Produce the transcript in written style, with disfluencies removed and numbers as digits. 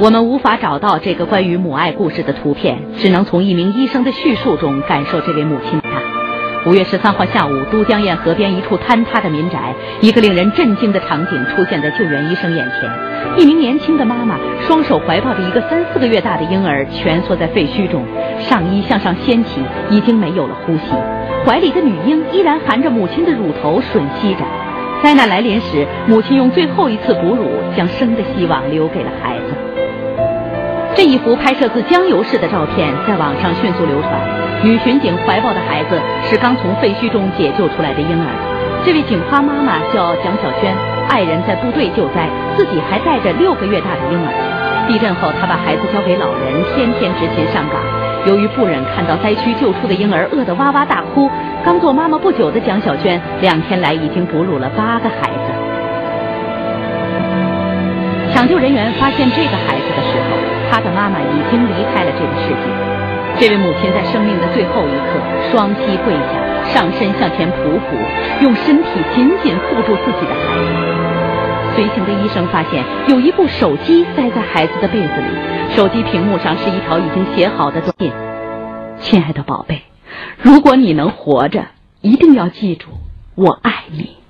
我们无法找到这个关于母爱故事的图片，只能从一名医生的叙述中感受这位母亲。5月13号下午，都江堰河边一处坍塌的民宅，一个令人震惊的场景出现在救援医生眼前。一名年轻的妈妈双手怀抱着一个3、4个月大的婴儿，蜷缩在废墟中，上衣向上掀起，已经没有了呼吸。怀里的女婴依然含着母亲的乳头吮吸着。灾难来临时，母亲用最后一次哺乳，将生的希望留给了孩子。这一幅拍摄自江油市的照片在网上迅速流传。女巡警怀抱的孩子是刚从废墟中解救出来的婴儿。这位警花妈妈叫蒋小娟，爱人在部队救灾，自己还带着6个月大的婴儿。地震后，她把孩子交给老人，天天执勤上岗。由于不忍看到灾区救出的婴儿饿得哇哇大哭，刚做妈妈不久的蒋小娟2天来已经哺乳了8个孩子。抢救人员发现这个孩子的时候，他的妈妈已经离开了这个世界。这位母亲在生命的最后一刻，双膝跪下，上身向前匍匐，用身体紧紧护住自己的孩子。随行的医生发现有一部手机塞在孩子的被子里，手机屏幕上是一条已经写好的短信：亲爱的宝贝，如果你能活着，一定要记住，我爱你。